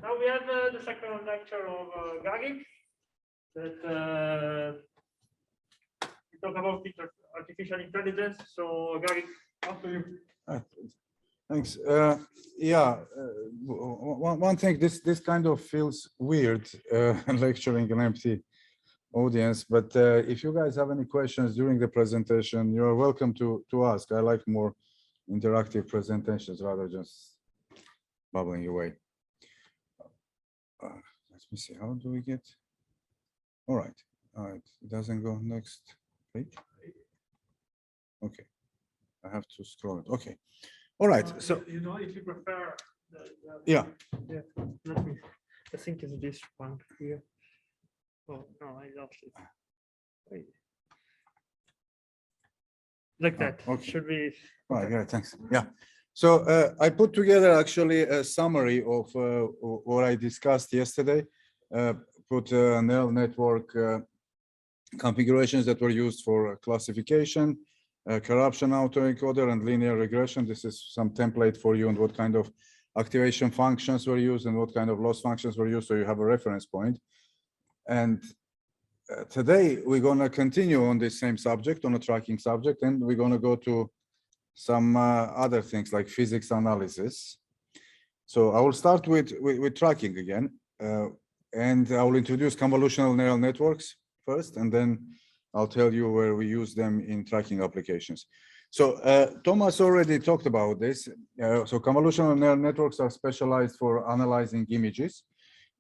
Now we have the second lecture of Gagik that we talk about artificial intelligence. So Gagik, after you. Thanks. One thing, this kind of feels weird lecturing an empty audience, but if you guys have any questions during the presentation, you're welcome to ask. I like more interactive presentations rather than just bubbling away. Let me see, how do we get? All right, it doesn't go next page. Okay, I have to scroll it. Okay, all right. So you know, if you prefer, yeah. Let me. I think it's this one here. Oh no, I lost it. Wait. Like that. Okay. Should be. All right, yeah, thanks. Yeah. So I put together actually a summary of what I discussed yesterday. Put neural network configurations that were used for classification, corruption autoencoder, and linear regression. This is some template for you and what kind of activation functions were used and what kind of loss functions were used, so you have a reference point. And today we're going to continue on this same subject, on a tracking subject, and we're going to go to some other things like physics analysis. So I will start with tracking again, and I will introduce convolutional neural networks first, and then I'll tell you where we use them in tracking applications. So Thomas already talked about this. So convolutional neural networks are specialized for analyzing images,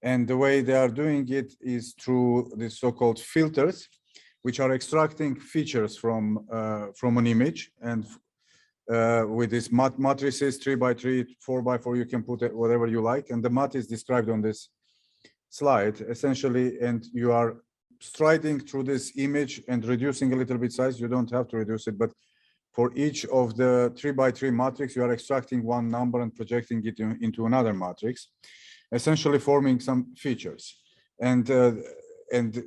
and the way they are doing it is through these so-called filters, which are extracting features from an image, and with these matrices, 3x3, 4x4, you can put it whatever you like, and the math is described on this slide essentially, and you are striding through this image and reducing a little bit size. You don't have to reduce it, but for each of the 3x3 matrix, you are extracting one number and projecting it into another matrix, essentially forming some features. And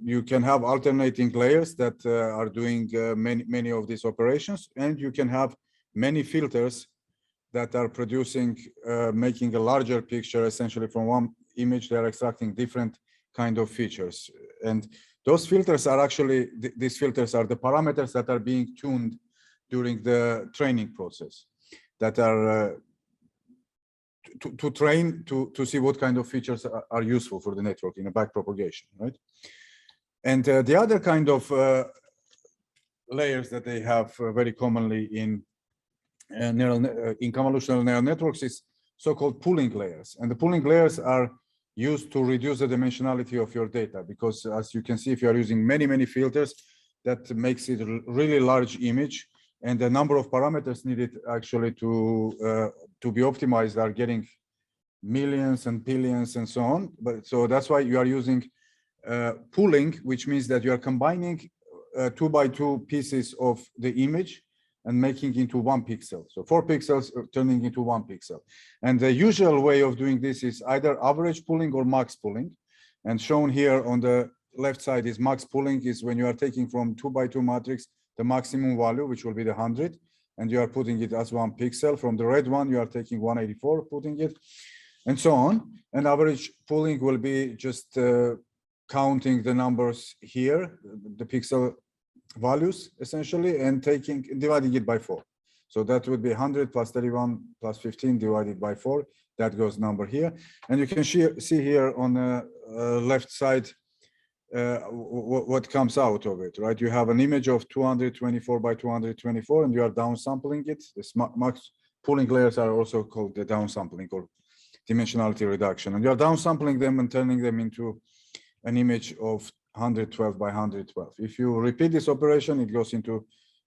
you can have alternating layers that are doing many of these operations, and you can have many filters that are producing, making a larger picture. Essentially from one image, they are extracting different kind of features. And those filters are actually, these filters are the parameters that are being tuned during the training process, that are to train to see what kind of features are useful for the network in a backpropagation, right? And the other kind of layers that they have very commonly in convolutional neural networks is so-called pooling layers. And the pooling layers are used to reduce the dimensionality of your data, because as you can see, if you are using many filters, that makes it a really large image, and the number of parameters needed actually to be optimized are getting millions and billions and so on. But so that's why you are using pooling, which means that you are combining 2x2 pieces of the image and making into 1 pixel. So 4 pixels turning into 1 pixel. And the usual way of doing this is either average pooling or max pooling. And shown here on the left side is max pooling, is when you are taking from 2x2 matrix the maximum value, which will be the 100, and you are putting it as 1 pixel. From the red one, you are taking 184, putting it, and so on. And average pooling will be just counting the numbers here, the pixel values essentially, and dividing it by 4. So that would be 100 plus 31 plus 15 divided by 4. That goes number here. And you can see here on the left side what comes out of it, right? You have an image of 224 by 224, and you are downsampling it. The max pooling layers are also called the downsampling or dimensionality reduction. And you are downsampling them and turning them into an image of 112 by 112. If you repeat this operation, it goes into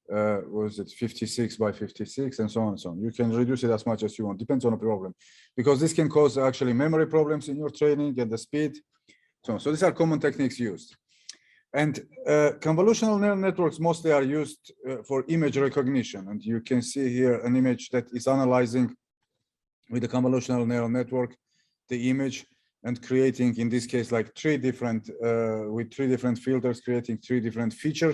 was it 56 by 56 and so on and so on. You can reduce it as much as you want, depends on the problem, because this can cause actually memory problems in your training and the speed. So these are common techniques used. And convolutional neural networks mostly are used for image recognition. And you can see here an image that is analyzing with a convolutional neural network the image, and creating, in this case, like 3 different, with 3 different filters, creating 3 different feature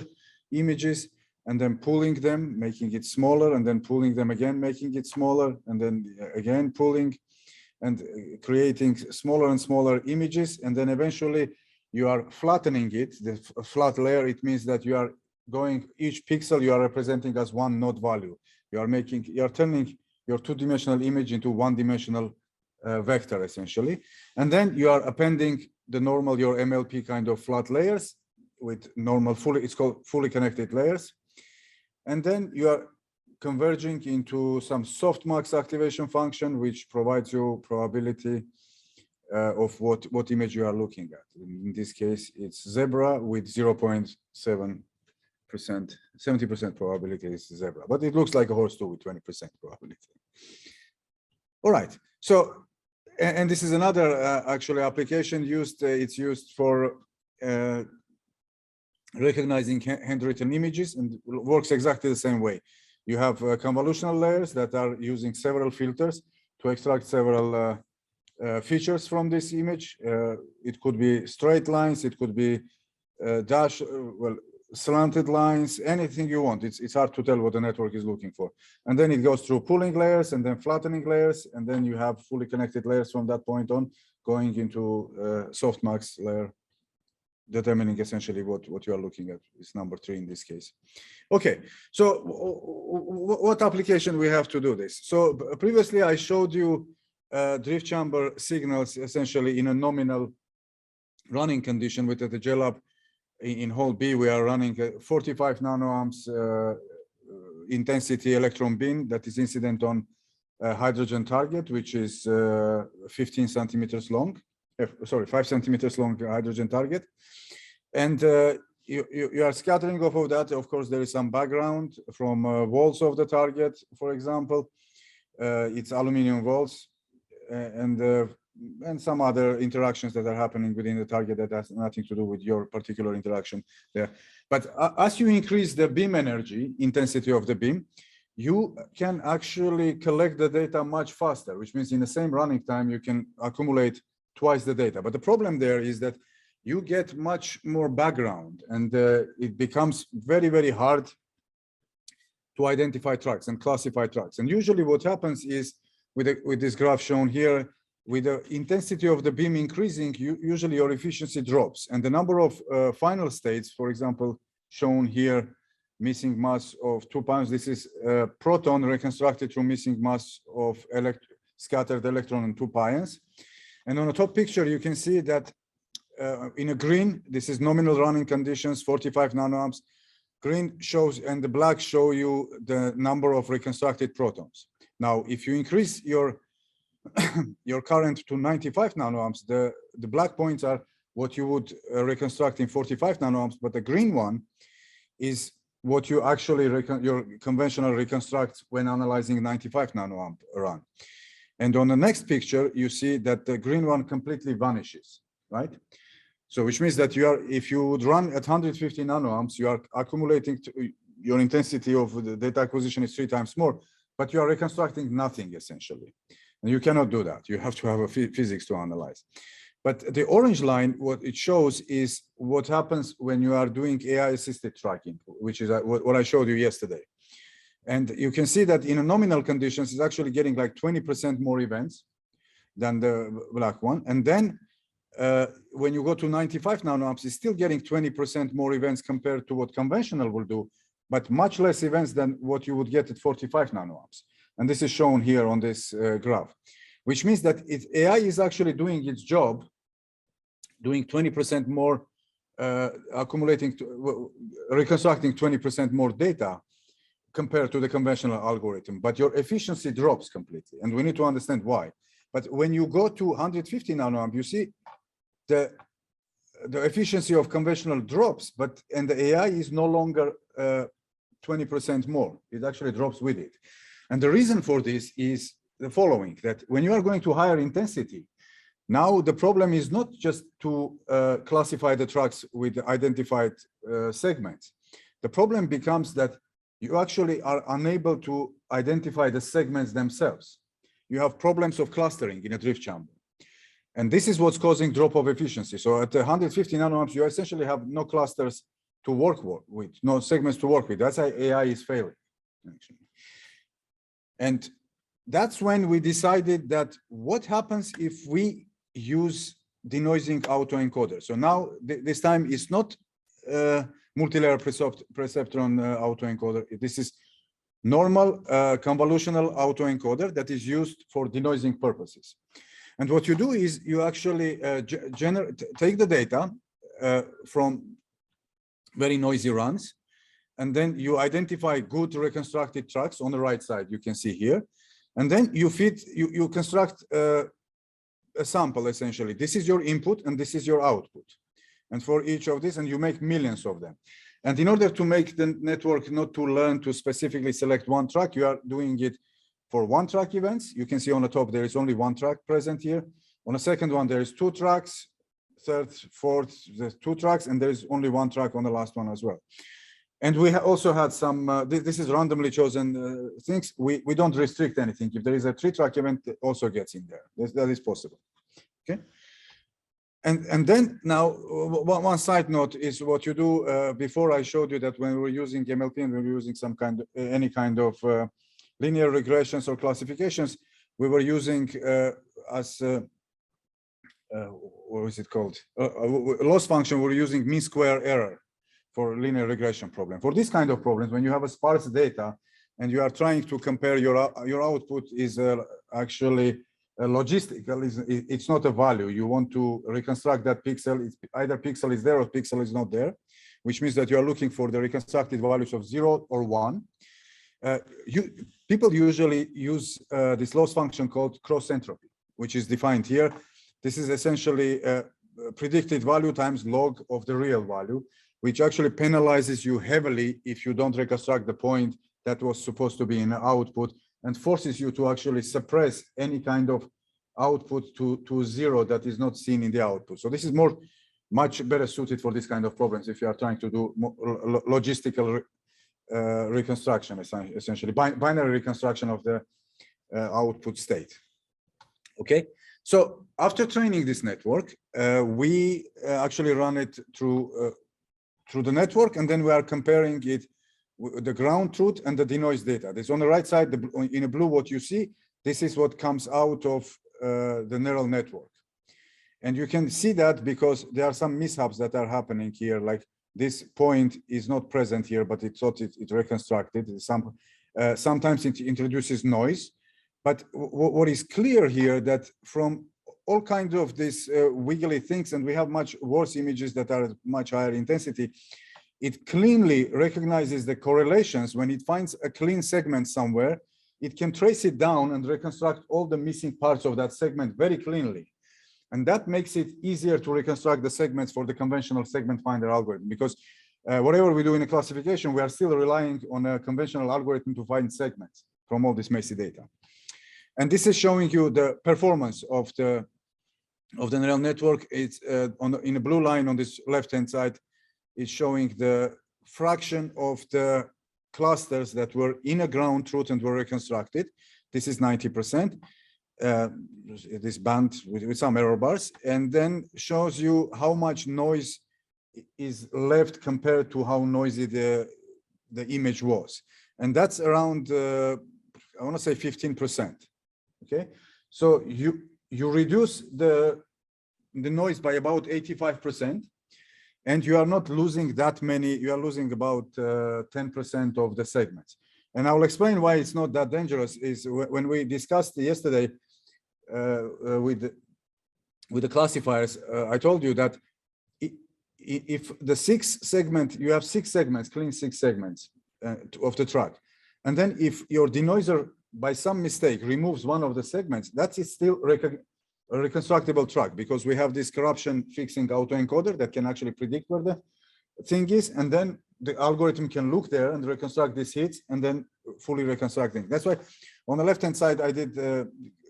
images, and then pooling them, making it smaller, and then pooling them again, making it smaller, and then again pooling. and creating smaller and smaller images. And then eventually you are flattening it, the flat layer. It means that you are going, each pixel you are representing as one node value. You are turning your two-dimensional image into one-dimensional vector essentially. And then you are appending the normal, your MLP kind of flat layers with normal it's called fully connected layers. And then you are converging into some softmax activation function, which provides you probability of what image you are looking at. In this case, it's zebra with 0.7%, 70% probability is zebra, but it looks like a horse too with 20% probability. All right, so, and this is another actually application used, it's used for recognizing handwritten images, and works exactly the same way. You have convolutional layers that are using several filters to extract several features from this image. It could be straight lines, it could be slanted lines, anything you want. It's hard to tell what the network is looking for. And then it goes through pooling layers and then flattening layers, and then you have fully connected layers from that point on, going into softmax layer, determining essentially what you are looking at. Is number 3 in this case. Okay, so what application we have to do this? So previously I showed you drift chamber signals essentially in a nominal running condition with the JLab. In hole B, we are running a 45 nanoamps intensity electron beam that is incident on a hydrogen target, which is 15 centimeters long. Sorry, 5 centimeters long hydrogen target. And you are scattering off of that. Of course, there is some background from walls of the target, for example. It's aluminum walls and some other interactions that are happening within the target that has nothing to do with your particular interaction there. But as you increase the beam energy, intensity of the beam, you can actually collect the data much faster, which means in the same running time, you can accumulate twice the data. But the problem there is that you get much more background, and it becomes very, very hard to identify tracks and classify tracks. And usually what happens is, with this graph shown here, with the intensity of the beam increasing, usually your efficiency drops. And the number of final states, for example, shown here, missing mass of 2 pounds. This is a proton reconstructed through missing mass of scattered electron and 2 pions. And on the top picture, you can see that in a green, this is nominal running conditions, 45 nanoamps. Green shows, and the black show you the number of reconstructed protons. Now, if you increase your current to 95 nanoamps, the black points are what you would reconstruct in 45 nanoamps, but the green one is what you actually your conventional reconstruct when analyzing 95 nanoamp run. And on the next picture, you see that the green one completely vanishes, right? So which means that if you would run at 150 nanoamps, you are accumulating your intensity of the data acquisition is 3 times more, but you are reconstructing nothing essentially. And you cannot do that. You have to have a physics to analyze. But the orange line, what it shows is what happens when you are doing AI-assisted tracking, which is what I showed you yesterday. And you can see that in a nominal conditions, it's actually getting like 20% more events than the black one. And then when you go to 95 nanoamps, it's still getting 20% more events compared to what conventional will do, but much less events than what you would get at 45 nanoamps. And this is shown here on this graph, which means that AI is actually doing its job, doing 20% more, reconstructing 20% more data compared to the conventional algorithm, but your efficiency drops completely. And we need to understand why. But when you go to 150 nanoamp, you see the efficiency of conventional drops, and the AI is no longer 20% more. It actually drops with it. And the reason for this is the following, that when you are going to higher intensity, now the problem is not just to classify the tracks with identified segments. The problem becomes that you actually are unable to identify the segments themselves. You have problems of clustering in a drift chamber. And this is what's causing drop of efficiency. So at 150 nanoamps, you essentially have no clusters to work with, no segments to work with. That's why AI is failing. And that's when we decided that what happens if we use denoising autoencoder. So now this time it's not multi-layer perceptron autoencoder. This is normal convolutional autoencoder that is used for denoising purposes. And what you do is you actually take the data from very noisy runs, and then you identify good reconstructed tracks on the right side, you can see here. And then you construct a sample, essentially. This is your input and this is your output. And for each of these, and you make millions of them. And in order to make the network not to learn to specifically select one track, you are doing it for one track events. You can see on the top, there is only one track present here. On the second one, there is two tracks. Third, fourth, there's two tracks, and there is only one track on the last one as well. And we also had some, this is randomly chosen things. We don't restrict anything. If there is a 3-track event, it also gets in there. That is possible, okay? And then now, one side note is what you do. Before I showed you that when we were using MLP and we were using some kind of, any kind of linear regressions or classifications, we were using what is it called? Loss function, we're using mean square error for linear regression problem. For this kind of problems, when you have a sparse data and you are trying to compare your output is actually logistical, it's not a value. You want to reconstruct that pixel. It's either pixel is there or pixel is not there, which means that you are looking for the reconstructed values of 0 or 1. People usually use this loss function called cross entropy, which is defined here. This is essentially predicted value times log of the real value, which actually penalizes you heavily if you don't reconstruct the point that was supposed to be in the output, and forces you to actually suppress any kind of output to 0 that is not seen in the output. So this is much better suited for this kind of problems if you are trying to do logistical reconstruction, essentially binary reconstruction of the output state. Okay, so after training this network, we actually run it through the network, and then we are comparing it with the ground truth and the denoise data. This on the right side, in a blue, what you see, this is what comes out of the neural network. And you can see that because there are some mishaps that are happening here, like this point is not present here, but it thought it reconstructed. Sometimes it introduces noise. But what is clear here that from all kinds of these wiggly things, and we have much worse images that are much higher intensity, it cleanly recognizes the correlations. When it finds a clean segment somewhere, it can trace it down and reconstruct all the missing parts of that segment very cleanly. And that makes it easier to reconstruct the segments for the conventional segment finder algorithm, because whatever we do in a classification, we are still relying on a conventional algorithm to find segments from all this messy data. And this is showing you the performance of the neural network. It's in a blue line on this left-hand side. It's showing the fraction of the clusters that were in a ground truth and were reconstructed. This is 90%. This band with some error bars, and then shows you how much noise is left compared to how noisy the image was. And that's around, I want to say 15%. Okay, so you reduce the noise by about 85%, and you are not losing that many. You are losing about 10% of the segments. And I will explain why it's not that dangerous. Is when we discussed yesterday with the classifiers, I told you that if the 6 segment, you have 6 segments, clean 6 segments of the track, and then if your denoiser by some mistake removes one of the segments, that is still a reconstructible track, because we have this corruption fixing autoencoder that can actually predict where the thing is, and then the algorithm can look there and reconstruct these hits and then fully reconstructing. That's why on the left-hand side, I did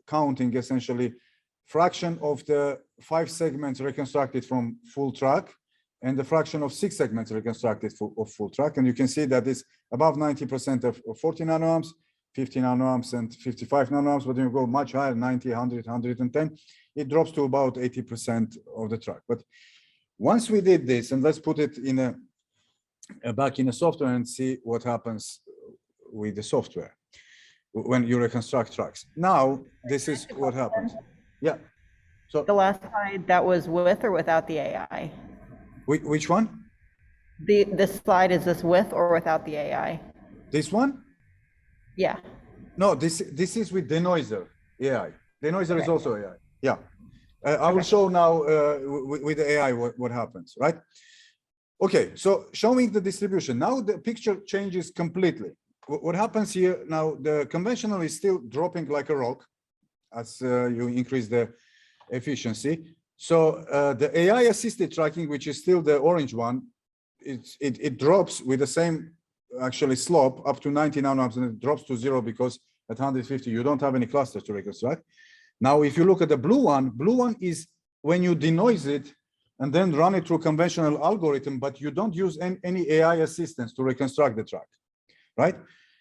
counting essentially fraction of the 5 segments reconstructed from full track and the fraction of 6 segments reconstructed of full track. And you can see that it's above 90% of 40 nanoamps, 50 nanoamps and 55 nanoamps, but when you go much higher, 90, 100, 110, it drops to about 80% of the track. But once we did this, and let's put it in back in the software and see what happens with the software. when you reconstruct tracks. Now, this is what happens. Yeah. So the last slide, that was with or without the AI? Which one? This slide, is this with or without the AI? This one? Yeah. No, this is with denoiser AI. Denoiser is Okay. also AI. Yeah. I will show now with the AI what happens, right? Okay, so showing the distribution. Now the picture changes completely. What happens here now, the conventional is still dropping like a rock as you increase the efficiency. So the AI assisted tracking, which is still the orange one, it drops with the same actually slope up to 90 nanoamps, and it drops to 0 because at 150 you don't have any clusters to reconstruct. Now, if you look at the blue one is when you denoise it and then run it through conventional algorithm, but you don't use any AI assistance to reconstruct the track, right?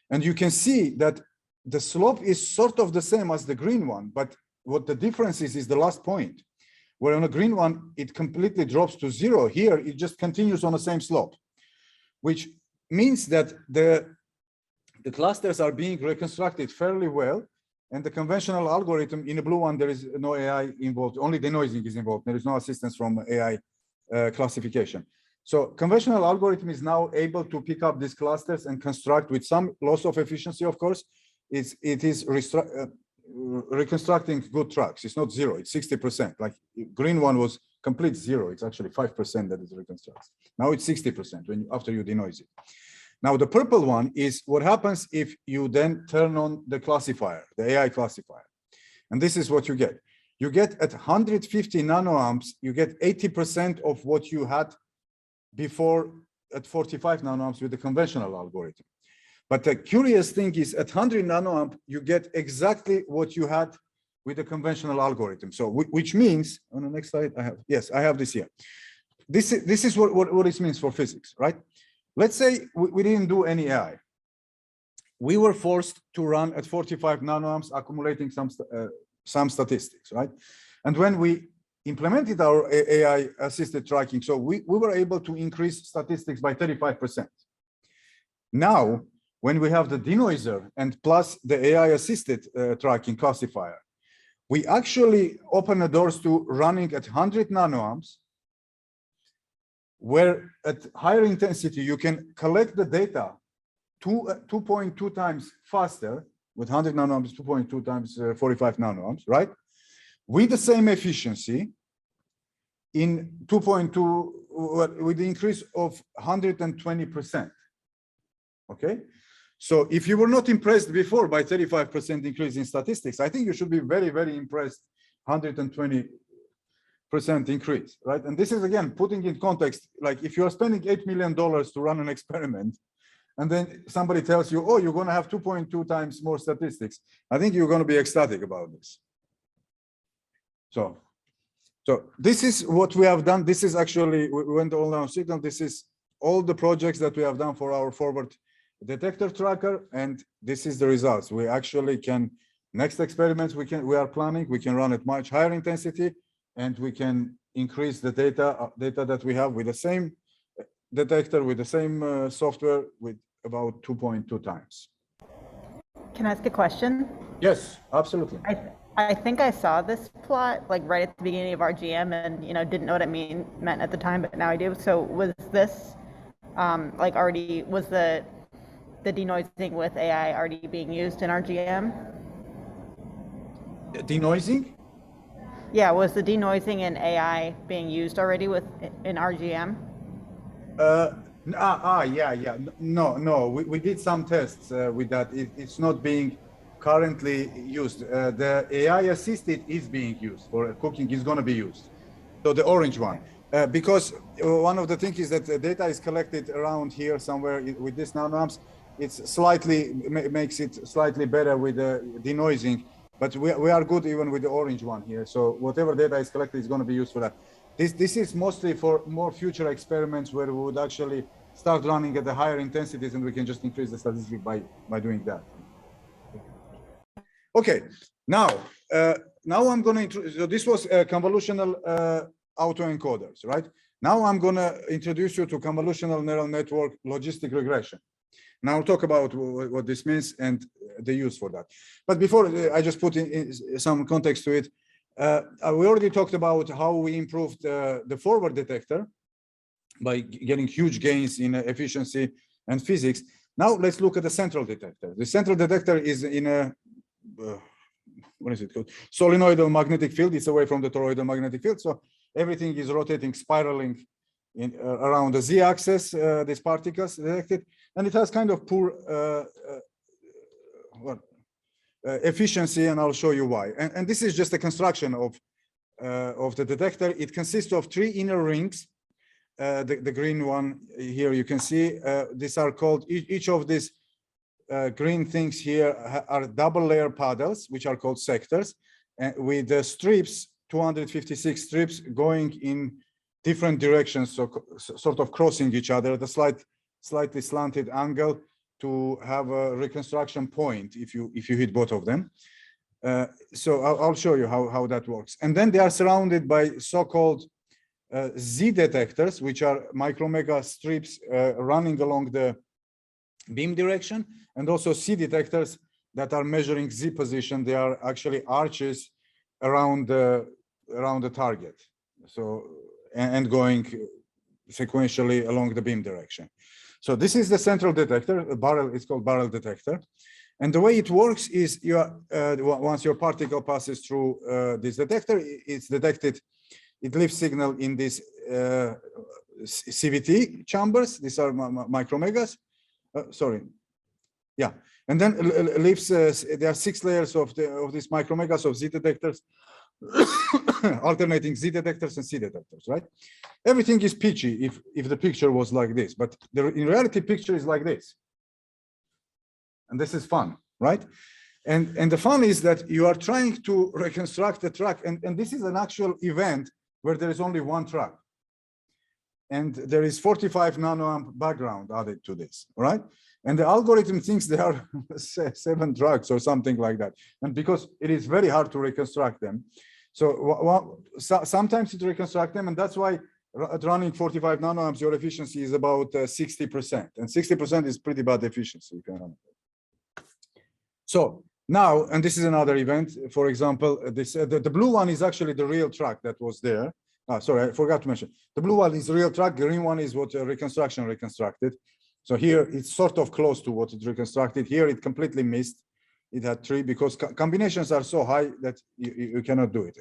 And you can see that the slope is sort of the same as the green one, but what the difference is the last point, where on a green one, it completely drops to 0. Here, it just continues on the same slope, which means that the clusters are being reconstructed fairly well. And the conventional algorithm in the blue one, there is no AI involved, only denoising is involved. There is no assistance from AI classification. So conventional algorithm is now able to pick up these clusters and construct with some loss of efficiency, of course. It is reconstructing good tracks. It's not 0, it's 60%. Like green one was complete 0. It's actually 5% that it reconstructs. Now it's 60% after you denoise it. Now, the purple one is what happens if you then turn on the classifier, the AI classifier. And this is what you get. You get at 150 nanoamps, you get 80% of what you had before at 45 nanoamps with the conventional algorithm. But the curious thing is at 100 nanoamp, you get exactly what you had with the conventional algorithm. So which means, on the next slide, I have this here. This is what this means for physics, right? Let's say we didn't do any AI. We were forced to run at 45 nanoamps, accumulating some statistics, right? And when we implemented our AI assisted tracking, so we were able to increase statistics by 35%. Now, when we have the denoiser and plus the AI assisted tracking classifier, we actually open the doors to running at 100 nanoamps, where at higher intensity, you can collect the data 2.2 times faster with 100 nanoamps, 2.2 times 45 nanoamps, right? With the same efficiency in 2.2, with the increase of 120%, okay? So if you were not impressed before by 35% increase in statistics, I think you should be very, very impressed, 120% increase, right? And this is, again, putting in context, like if you're spending $8 million to run an experiment, and then somebody tells you, oh, you're going to have 2.2 times more statistics, I think you're going to be ecstatic about this. So this is what we have done. This is actually, we went all down signal. This is all the projects that we have done for our forward detector tracker, and this is the results. We actually can, next experiments we are planning, we can run at much higher intensity, and we can increase the data that we have with the same detector, with the same software, with about 2.2 times. Can I ask a question? Yes, absolutely. I think I saw this plot like right at the beginning of RGM, and didn't know what it meant at the time, but now I do. So was this like already, was the denoising with AI already being used in RGM? Denoising? Yeah, was the denoising in AI being used already in RGM? Yeah. No. We did some tests with that. It's not being currently used. The AI assisted is being used for cooking, is going to be used. So the orange one. Because one of the things is that the data is collected around here somewhere with this nanoamps. It's slightly, makes it slightly better with the denoising, but we are good even with the orange one here. So whatever data is collected is going to be used for that. This is mostly for more future experiments where we would actually start running at the higher intensities, and we can just increase the statistics by doing that. Okay, now I'm going to introduce, so this was convolutional autoencoders, right? Now I'm going to introduce you to convolutional neural network logistic regression. And I'll talk about what this means and the use for that. But before I just put in some context to it, we already talked about how we improved the forward detector by getting huge gains in efficiency and physics. Now let's look at the central detector. The central detector is in a what is it called? Solenoidal magnetic field. It's away from the toroidal magnetic field, so everything is rotating, spiraling around the z-axis. These particles detected, and it has kind of poor efficiency, and I'll show you why. And this is just a construction of the detector. It consists of 3 inner rings. The green one here you can see. These are called, each of these green things here are double layer paddles, which are called sectors, and with the strips, 256 strips going in different directions, so sort of crossing each other at a slightly slanted angle to have a reconstruction point if you hit both of them. So I'll show you how that works. And then they are surrounded by so-called Z detectors, which are micromega strips running along the beam direction, and also C detectors that are measuring Z position. They are actually arches around the target, so and going sequentially along the beam direction. So this is the central detector, a barrel. It's called barrel detector, and the way it works is you are once your particle passes through this detector, it's detected. It leaves signal in these CVT chambers. These are micromegas. Sorry, yeah, and then leaves. There are 6 layers of these micromegas of Z detectors, alternating Z detectors and C detectors. Right? Everything is peachy if the picture was like this, but in reality, picture is like this, and this is fun, right? And the fun is that you are trying to reconstruct the track, and this is an actual event where there is only one track, and there is 45 nanoamp background added to this, right? And the algorithm thinks there are 7 tracks or something like that, and because it is very hard to reconstruct them, so sometimes it reconstructs them, and that's why at running 45 nanoamps, your efficiency is about 60%, and 60% is pretty bad efficiency if you run it. So now, and this is another event. For example, this the blue one is actually the real track that was there. Sorry, I forgot to mention. The blue one is the real track. Green one is what reconstruction reconstructed. So here it's sort of close to what it reconstructed. Here it completely missed. It had 3 because combinations are so high that you cannot do it.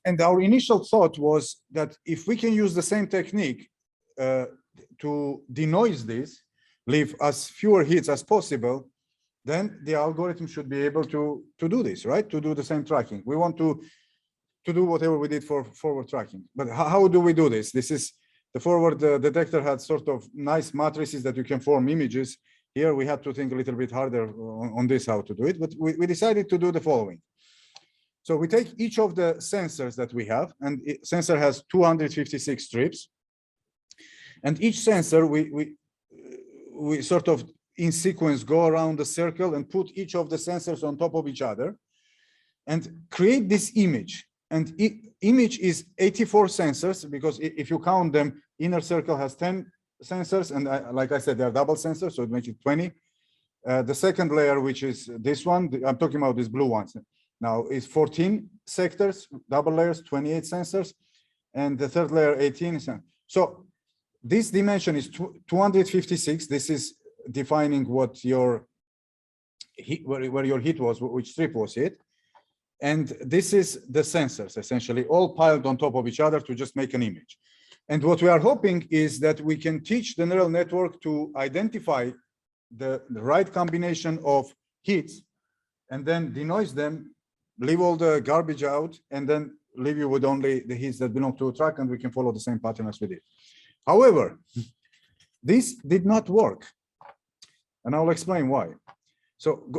And our initial thought was that if we can use the same technique to denoise this, leave as fewer hits as possible, then the algorithm should be able to do this, right? To do the same tracking. We want to do whatever we did for forward tracking. But how do we do this? This is the forward detector had sort of nice matrices that you can form images. Here we had to think a little bit harder on this, how to do it. But we decided to do the following. So we take each of the sensors that we have, and sensor has 256 strips. And each sensor, we sort of in sequence go around the circle and put each of the sensors on top of each other and create this image. And image is 84 sensors, because if you count them, inner circle has 10 sensors, and like I said, they are double sensors, so it makes it 20. The second layer, which is this one, I'm talking about these blue ones now, is 14 sectors, double layers, 28 sensors, and the third layer 18. So this dimension is 256. This is defining what your hit, where your hit was, which strip was hit. And this is the sensors, essentially, all piled on top of each other to just make an image. And what we are hoping is that we can teach the neural network to identify the right combination of hits and then denoise them, leave all the garbage out, and then leave you with only the hits that belong to a track, and we can follow the same pattern as we did. However, this did not work. And I'll explain why. So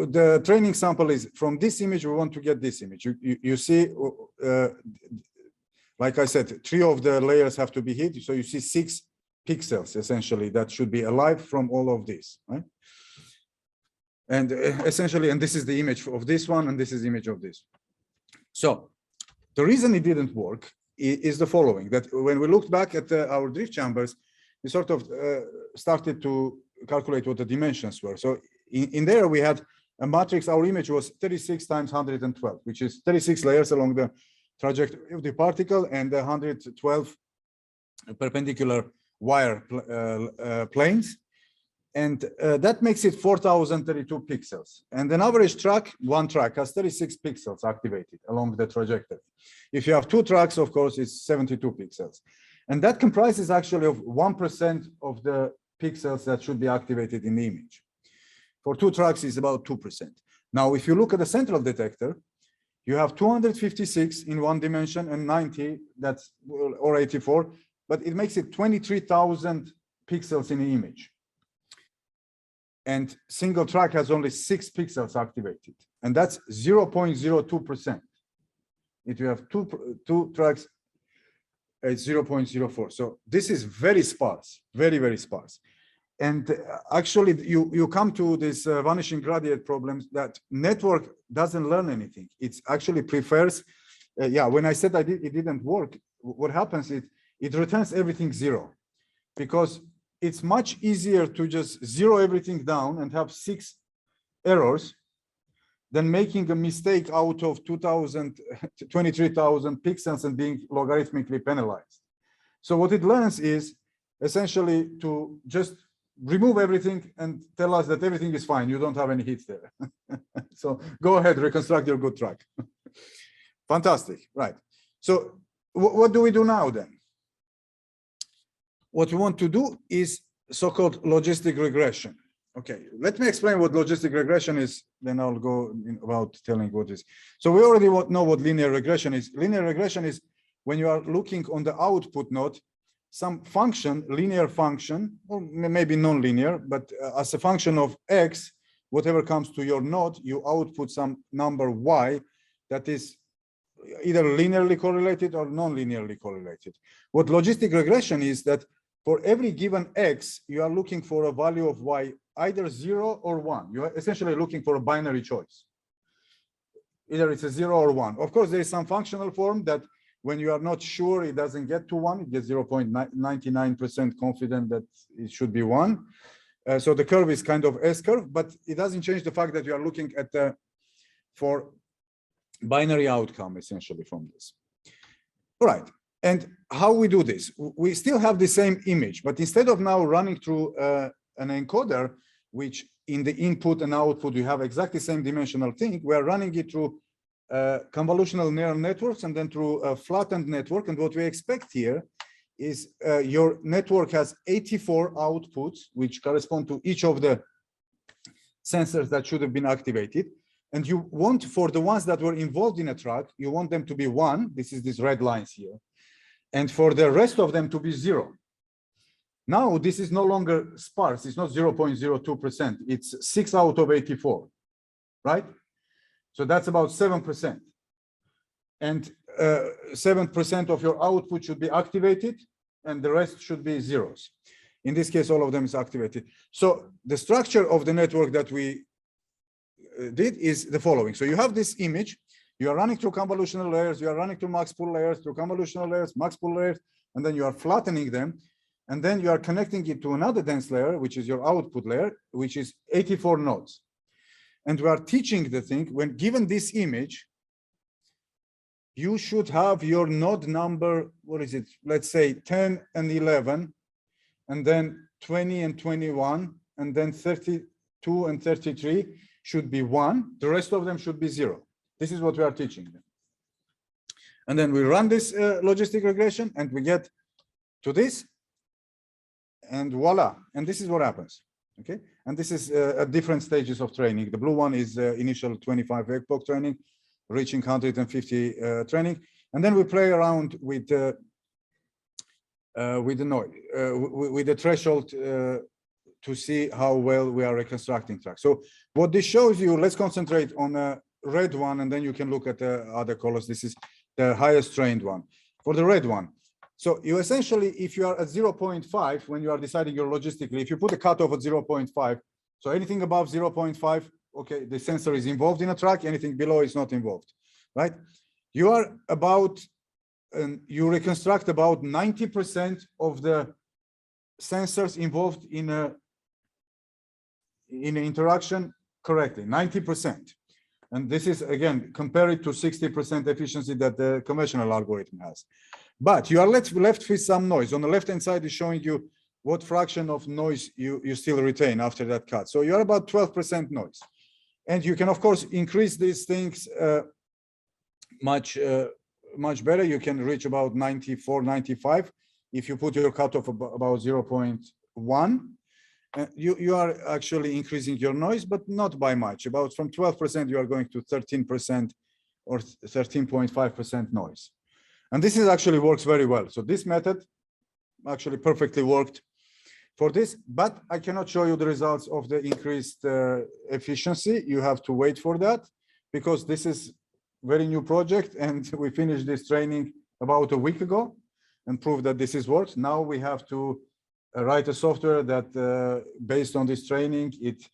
the training sample is from this image, we want to get this image. You see, like I said, 3 of the layers have to be hit. So you see 6 pixels, essentially, that should be alive from all of this, right? And essentially, and this is the image of this one, and this is the image of this. So the reason it didn't work is the following, that when we looked back at our drift chambers, we sort of started to calculate what the dimensions were. So in there we had a matrix. Our image was 36 times 112, which is 36 layers along the trajectory of the particle and 112 perpendicular wire planes. And that makes it 4032 pixels. And an average track, one track, has 36 pixels activated along the trajectory. If you have two tracks, of course, it's 72 pixels. And that comprises actually of 1% of the pixels that should be activated in the image. For two tracks, it's about 2%. Now, if you look at the central detector, you have 256 in one dimension and 90, that's, or 84, but it makes it 23,000 pixels in the image. And single track has only 6 pixels activated, and that's 0.02%. If you have two tracks, it's 0.04. So this is very sparse, very, very sparse. And actually, you come to this vanishing gradient problems that network doesn't learn anything. It actually prefers, when I said it didn't work, what happens is it returns everything 0, because it's much easier to just zero everything down and have 6 errors than making a mistake out of 23,000 pixels and being logarithmically penalized. So what it learns is essentially to just remove everything and tell us that everything is fine. You don't have any hits there. So go ahead, reconstruct your good track. Fantastic, right. So what do we do now then? What we want to do is so-called logistic regression. Okay, let me explain what logistic regression is, then I'll go about telling what is. So we already know what linear regression is. Linear regression is when you are looking on the output node, some function, linear function, or maybe non-linear, but as a function of x, whatever comes to your node, you output some number y that is either linearly correlated or non-linearly correlated. What logistic regression is that for every given x, you are looking for a value of y, either 0 or 1. You are essentially looking for a binary choice. Either it's a 0 or 1. Of course, there is some functional form that when you are not sure it doesn't get to 1, it gets 0.99% confident that it should be 1. So the curve is kind of S-curve, but it doesn't change the fact that you are looking at for binary outcome essentially from this. All right. And how we do this? We still have the same image, but instead of now running through an encoder, which in the input and output you have exactly the same dimensional thing, we are running it through convolutional neural networks and then through a flattened network. And what we expect here is your network has 84 outputs, which correspond to each of the sensors that should have been activated. And you want, for the ones that were involved in a track, you want them to be 1. This is these red lines here. And for the rest of them to be 0. Now, this is no longer sparse. It's not 0.02%. It's 6 out of 84, right? So that's about 7%. And 7% of your output should be activated, and the rest should be zeros. In this case, all of them is activated. So the structure of the network that we did is the following. So you have this image. You are running through convolutional layers, you are running through max pool layers, through convolutional layers, max pool layers, and then you are flattening them. And then you are connecting it to another dense layer, which is your output layer, which is 84 nodes. And we are teaching the thing, when given this image, you should have your node number, what is it? Let's say 10 and 11, and then 20 and 21, and then 32 and 33 should be 1. The rest of them should be 0. This is what we are teaching them. And then we run this logistic regression and we get to this, and voila. And this is what happens. Okay. And this is at different stages of training. The blue one is initial 25 epoch training, reaching 150 training. And then we play around with the noise, with the threshold to see how well we are reconstructing tracks. So what this shows you, let's concentrate on a red one, and then you can look at the other colors. This is the highest trained one. For the red one, so you essentially, if you are at 0.5, when you are deciding your logistically, if you put a cutoff at 0.5, so anything above 0.5, okay, the sensor is involved in a track, anything below is not involved, right? You are about, you reconstruct about 90% of the sensors involved in a in interaction correctly, 90%. And this is, again, compared to 60% efficiency that the conventional algorithm has. But you are left with some noise. On the left-hand side is showing you what fraction of noise you still retain after that cut. So you're about 12% noise. And you can, of course, increase these things much better. You can reach about 94, 95 if you put your cutoff about 0.1. You are actually increasing your noise, but not by much. About from 12%, you are going to 13% or 13.5% noise. And this is actually works very well. So this method actually perfectly worked for this, but I cannot show you the results of the increased efficiency. You have to wait for that because this is very new project and we finished this training about a week ago and proved that this is works. Now we have to write a software that based on this training, it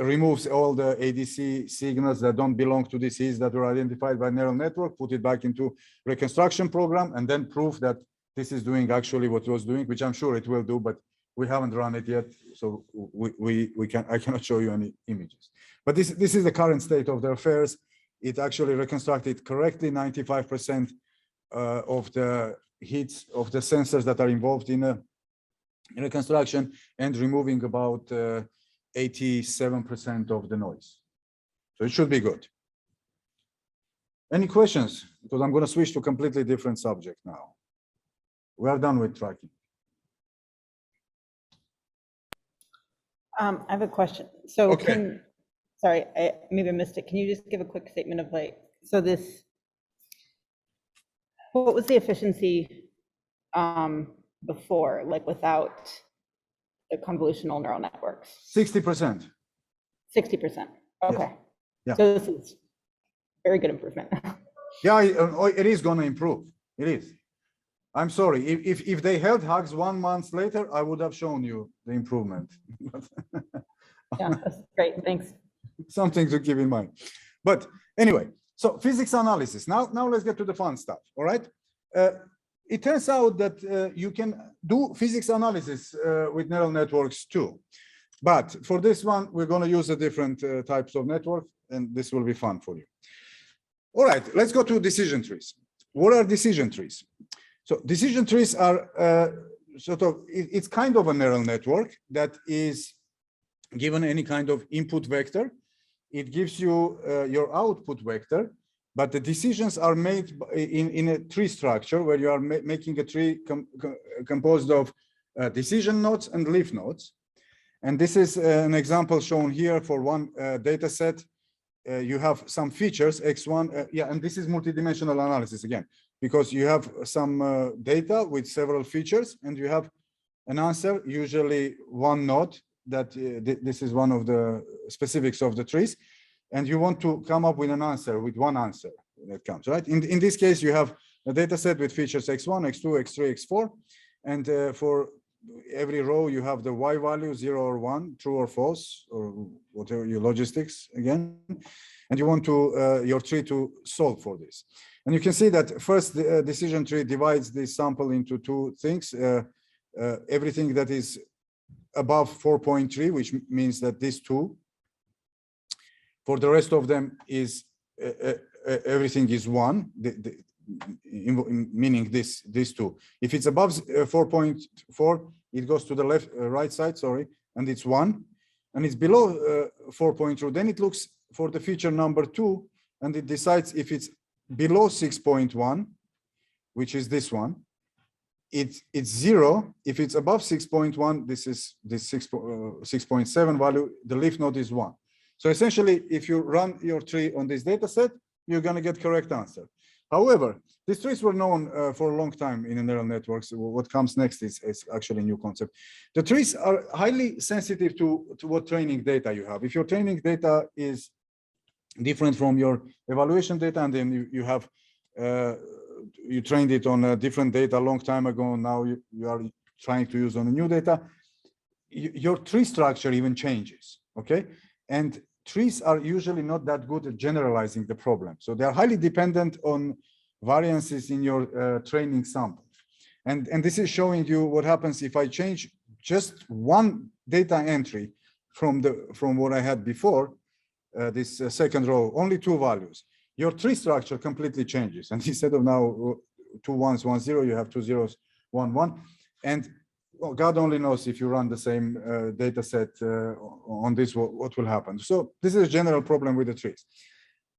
removes all the ADC signals that don't belong to disease that were identified by neural network, put it back into reconstruction program, and then prove that this is doing actually what it was doing, which I'm sure it will do, but we haven't run it yet, so I cannot show you any images. But this is the current state of the affairs. It actually reconstructed correctly 95% of the hits of the sensors that are involved in reconstruction and removing about 87% of the noise. So it should be good. Any questions? Because I'm going to switch to a completely different subject now. We are done with tracking. I have a question. So okay. Sorry, I maybe missed it. Can you just give a quick statement of like, so this, what was the efficiency before, like without the convolutional neural networks? 60%. 60%. Okay. Yeah. So this is very good improvement. Yeah, it is going to improve. It is. I'm sorry. If they held hugs 1 month later, I would have shown you the improvement. Yeah, that's great. Thanks. Something to keep in mind. But anyway, so physics analysis. Now let's get to the fun stuff. All right. It turns out that you can do physics analysis with neural networks too. But for this one, we're going to use a different types of network, and this will be fun for you. All right, let's go to decision trees. What are decision trees? So decision trees are it's kind of a neural network that is given any kind of input vector. It gives you your output vector, but the decisions are made in a tree structure where you are making a tree composed of decision nodes and leaf nodes. And this is an example shown here for one data set. You have some features, X1, and this is multidimensional analysis again, because you have some data with several features and you have an answer, usually one node, that this is one of the specifics of the trees. And you want to come up with an answer, with one answer that comes, right? In this case, you have a data set with features X1, X2, X3, X4. And for every row, you have the Y value, 0 or 1, true or false, or whatever your logistics again. And you want to your tree to solve for this. And you can see that first the decision tree divides this sample into two things. Everything that is above 4.3, which means that these two. For the rest of them is everything is 1, meaning these two. If it's above 4.4, it goes to the right side, sorry, and it's 1. And it's below 4.2, then it looks for the feature number 2, and it decides if it's below 6.1, which is this one. It's 0. If it's above 6.1, this is this 6.7 value, the leaf node is 1. So essentially, if you run your tree on this data set, you're going to get correct answer. However, these trees were known for a long time in neural networks. What comes next is actually a new concept. The trees are highly sensitive to what training data you have. If your training data is different from your evaluation data, and then you have you trained it on different data a long time ago, and now you are trying to use on the new data, your tree structure even changes, okay? And trees are usually not that good at generalizing the problem. So they are highly dependent on variances in your training sample. And this is showing you what happens if I change just one data entry from what I had before, this second row, only 2 values. Your tree structure completely changes. And instead of now 2 ones, 1 0, you have 2 zeros, 1 1. And well, God only knows if you run the same data set on this, what will happen. So this is a general problem with the trees.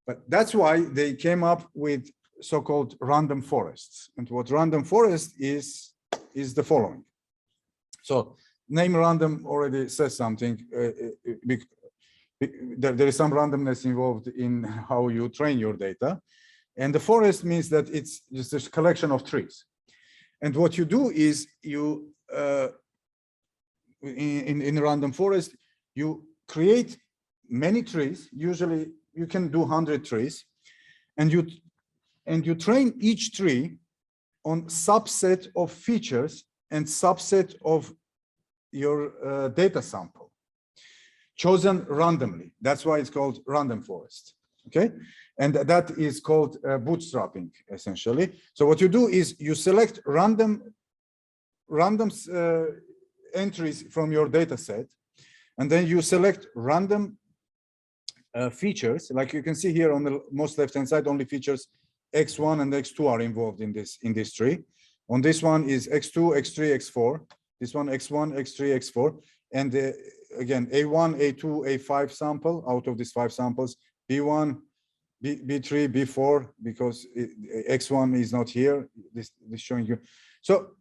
But that's why they came up with so-called random forests. And what random forest is the following. So name random already says something. There is some randomness involved in how you train your data. And the forest means that it's just a collection of trees. And what you do is you, in a random forest, you create many trees. Usually you can do 100 trees, and you train each tree on subset of features and subset of your data sample, chosen randomly. That's why it's called random forest. Okay, and that is called bootstrapping, essentially. So what you do is you select random entries from your data set, and then you select random features. Like you can see here on the most left-hand side, only features x1 and x2 are involved in this tree. On this one is x2, x3, x4. This one x1, x3, x4, and again a1, a2, a5 sample out of these 5 samples. B1, B3, B4, because X1 is not here, this showing you. So,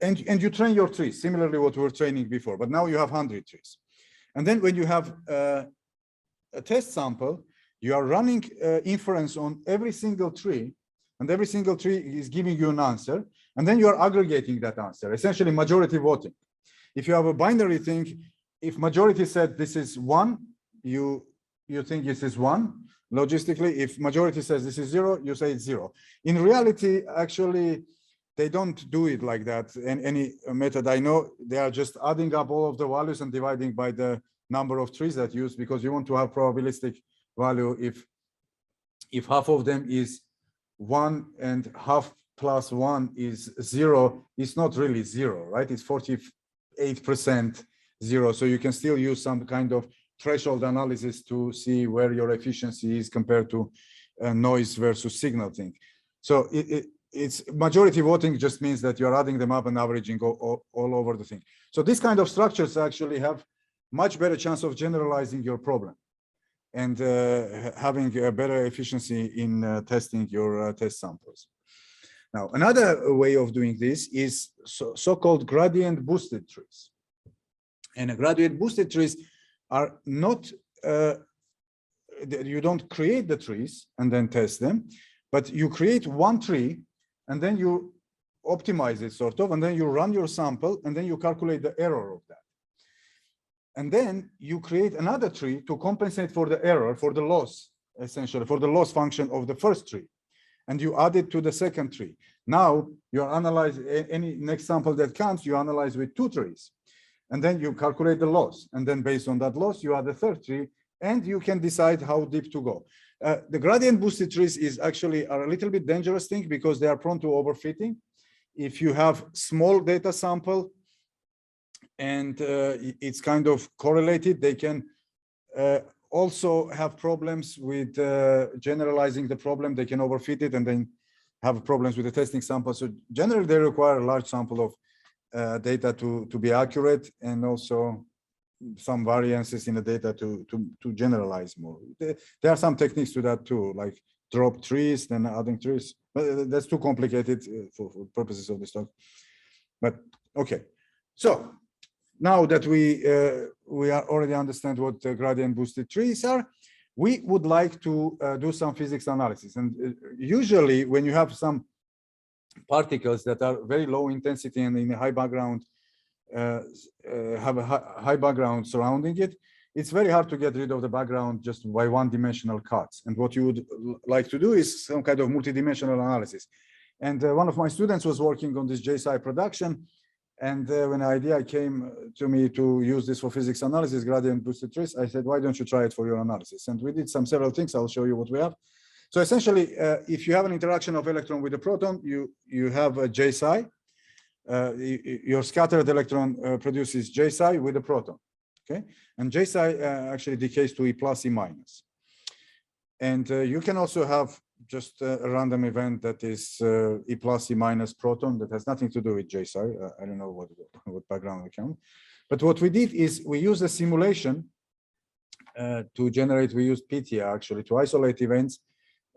and you train your trees, similarly what we were training before, but now you have 100 trees. And then when you have a test sample, you are running inference on every single tree, and every single tree is giving you an answer, and then you are aggregating that answer, essentially majority voting. If you have a binary thing, if majority said this is 1, you think this is 1. Logistically, if majority says this is 0, you say it's 0. In reality, actually, they don't do it like that. And any method I know, they are just adding up all of the values and dividing by the number of trees that use, because you want to have probabilistic value. If half of them is 1 and half plus 1 is 0, it's not really 0, right? It's 48% 0. So you can still use some kind of threshold analysis to see where your efficiency is compared to noise versus signal thing. So it's majority voting just means that you're adding them up and averaging all over the thing. So this kind of structures actually have much better chance of generalizing your problem and having a better efficiency in testing your test samples. Now, another way of doing this is so-called gradient boosted trees. And gradient boosted trees are not, you don't create the trees and then test them, but you create one tree and then you optimize it sort of, and then you run your sample and then you calculate the error of that. And then you create another tree to compensate for the error, for the loss, essentially, for the loss function of the first tree. And you add it to the second tree. Now you analyze any next sample that comes, you analyze with 2 trees. And then you calculate the loss. And then based on that loss, you add the third tree, and you can decide how deep to go. The gradient boosted trees are a little bit dangerous thing because they are prone to overfitting. If you have small data sample and it's kind of correlated, they can also have problems with generalizing the problem. They can overfit it and then have problems with the testing sample. So generally they require a large sample of data to be accurate, and also some variances in the data to generalize more. There are some techniques to that too, like drop trees, then adding trees. But that's too complicated for purposes of this talk. But okay, so now that we already understand what gradient boosted trees are, we would like to do some physics analysis. And usually when you have some particles that are very low intensity and in a high background, have a high background surrounding it, it's very hard to get rid of the background just by one-dimensional cuts. And what you would like to do is some kind of multidimensional analysis. And one of my students was working on this JSI production. And when the idea came to me to use this for physics analysis, gradient boosted trees, I said, why don't you try it for your analysis? And we did several things. I'll show you what we have. So essentially, if you have an interaction of electron with a proton, you have a J psi. Your scattered electron produces J psi with a proton. okay? And J psi actually decays to E plus E minus. And you can also have just a random event that is E plus E minus proton that has nothing to do with J psi. I don't know what background we can. But what we did is we used a simulation to generate, we used PTA actually to isolate events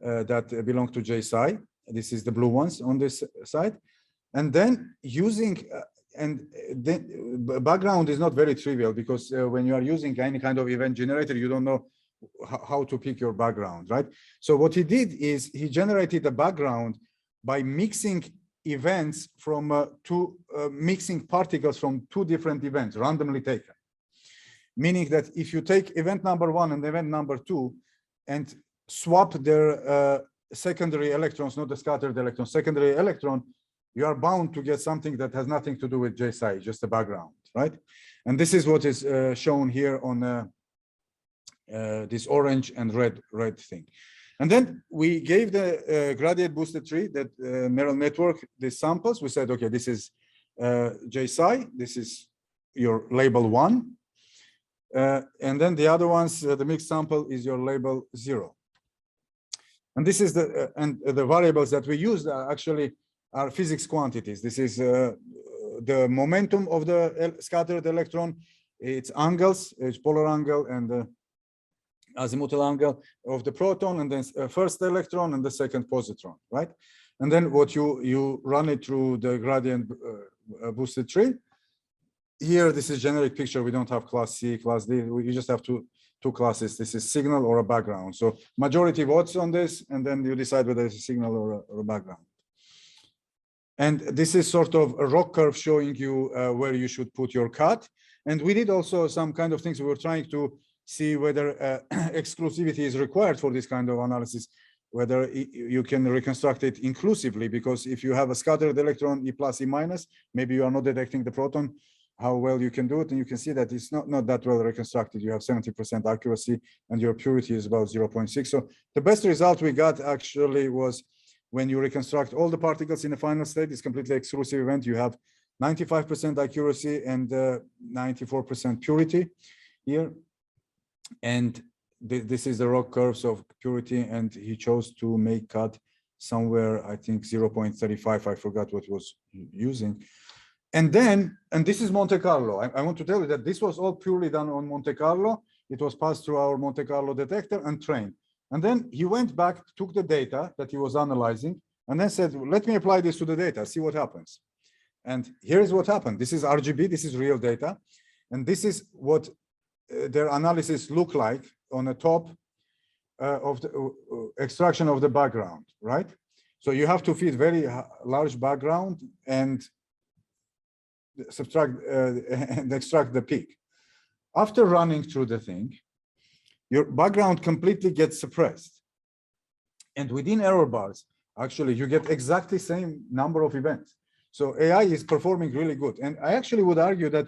that belong to J psi. This is the blue ones on this side. And then using, and the background is not very trivial because when you are using any kind of event generator, you don't know how to pick your background, right? So what he did is he generated a background by mixing events from mixing particles from two different events randomly taken. Meaning that if you take event number 1 and event number 2 and swap their secondary electrons, not the scattered electron, secondary electron, you are bound to get something that has nothing to do with J psi, just a background, right? And this is what is shown here on this orange and red thing. And then we gave the gradient boosted tree, that neural network, the samples. We said, okay, this is J psi, this is your label 1. And then the other ones, the mixed sample is your label 0. And this is the variables that we used actually are physics quantities. This is the momentum of the scattered electron, its angles, its polar angle and the azimuthal angle of the proton, and then first electron and the second positron, right? And then what you run it through the gradient boosted tree. Here, this is generic picture. We don't have class C, class D. You just have two classes. This is signal or a background. So majority votes on this, and then you decide whether it's a signal or a background. And this is sort of a ROC curve showing you where you should put your cut. And we did also some kind of things. We were trying to see whether exclusivity is required for this kind of analysis, whether you can reconstruct it inclusively, because if you have a scattered electron, E plus, E minus, maybe you are not detecting the proton, how well you can do it. And you can see that it's not that well reconstructed. You have 70% accuracy and your purity is about 0.6. So the best result we got actually was when you reconstruct all the particles in the final state, it's completely exclusive event. You have 95% accuracy and 94% purity here. And this is the ROC curves of purity, and he chose to make cut somewhere, I think 0.35, I forgot what was using. And then, and this is Monte Carlo. I want to tell you that this was all purely done on Monte Carlo. It was passed through our Monte Carlo detector and trained. And then he went back, took the data that he was analyzing, and then said, let me apply this to the data, see what happens. And here's what happened. This is RGB, this is real data. And this is what their analysis look like on the top of the extraction of the background, right? So you have to feed very large background and subtract and extract the peak. After running through the thing, your background completely gets suppressed. And within error bars, actually, you get exactly same number of events. So AI is performing really good. And I actually would argue that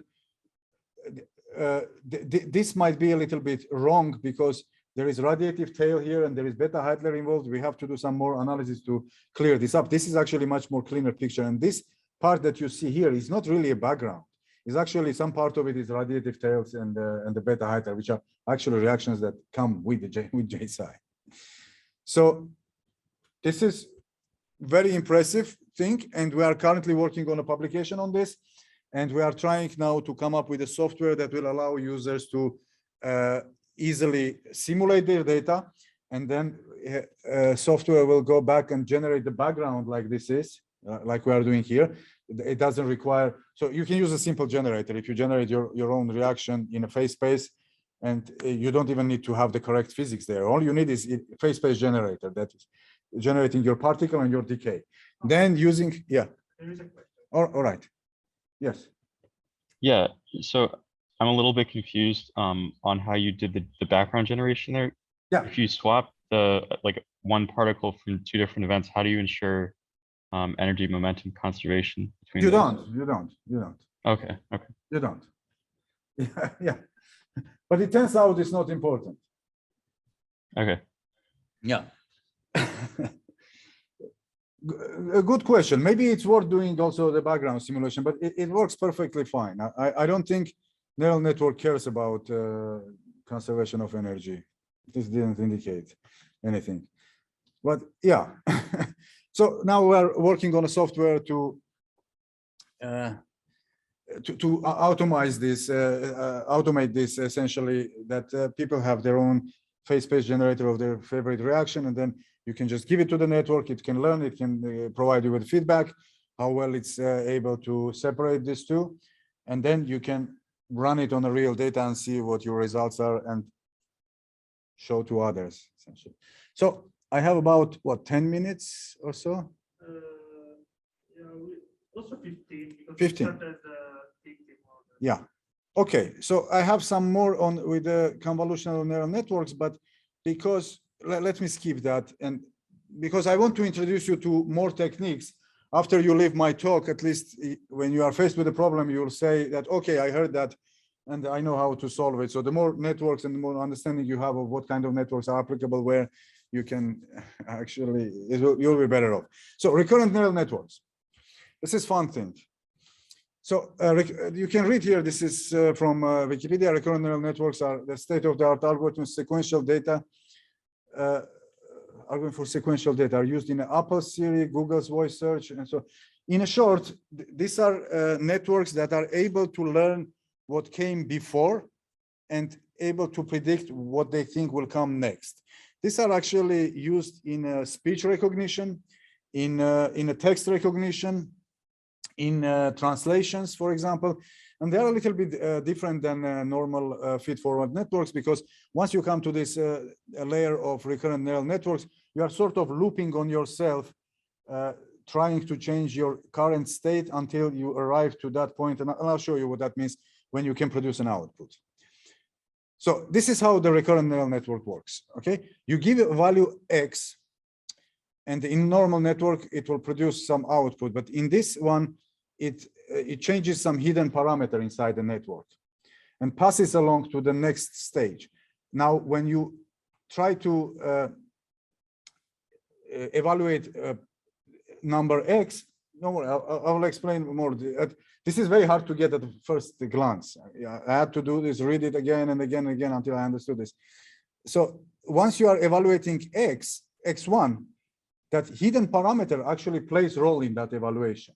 this might be a little bit wrong because there is radiative tail here and there is beta Heitler involved. We have to do some more analysis to clear this up. This is actually much more cleaner picture. And this part that you see here is not really a background. It's actually some part of it is radiative tails and the beta Heitler, which are actually reactions that come with the J psi. So this is very impressive thing. And we are currently working on a publication on this. And we are trying now to come up with a software that will allow users to easily simulate their data. And then software will go back and generate the background like this is, like we are doing here. It doesn't require, so you can use a simple generator. If you generate your own reaction in a phase space, and you don't even need to have the correct physics there. All you need is a phase space generator that is generating your particle and your decay. Then using, yeah. All right. Yes. Yeah, so I'm a little bit confused on how you did the background generation there. Yeah. If you swap the one particle from two different events, how do you ensure energy momentum conservation between those? You don't. Okay. You don't. Yeah. But it turns out it's not important. Okay. Yeah. A good question. Maybe it's worth doing also the background simulation, but it works perfectly fine. I don't think neural network cares about conservation of energy. This didn't indicate anything, but yeah. So now we're working on a software to automate this essentially, that people have their own phase space generator of their favorite reaction, and then you can just give it to the network. It can learn, it can provide you with feedback, how well it's able to separate these two, and then you can run it on a real data and see what your results are and show to others essentially. So I have about what, 10 minutes or so? Yeah, also 15. Because 15. we started, 15 more. Yeah. Okay. So I have some more on with the convolutional neural networks, but because let me skip that, and because I want to introduce you to more techniques. After you leave my talk, at least when you are faced with a problem, you'll say that, okay, I heard that and I know how to solve it. So the more networks and the more understanding you have of what kind of networks are applicable where, you can actually, you'll be better off. So recurrent neural networks. This is fun thing. So you can read here, this is from Wikipedia. Recurrent neural networks are the state-of-the-art algorithms, sequential data, arguing for sequential data are used in Apple Siri, Google's voice search. And so in a short, these are networks that are able to learn what came before and able to predict what they think will come next. These are actually used in speech recognition, in a text recognition, in translations, for example. And they are a little bit different than normal feed-forward networks, because once you come to this layer of recurrent neural networks, you are sort of looping on yourself, trying to change your current state until you arrive to that point. And I'll show you what that means when you can produce an output. So this is how the recurrent neural network works, okay? You give a value X, and in normal network, it will produce some output. But in this one, it changes some hidden parameter inside the network and passes along to the next stage. Now, when you try to evaluate number X, no more, I will explain more. This is very hard to get at the first glance. I had to do this, read it again and again and again until I understood this. So once you are evaluating X1, that hidden parameter actually plays a role in that evaluation.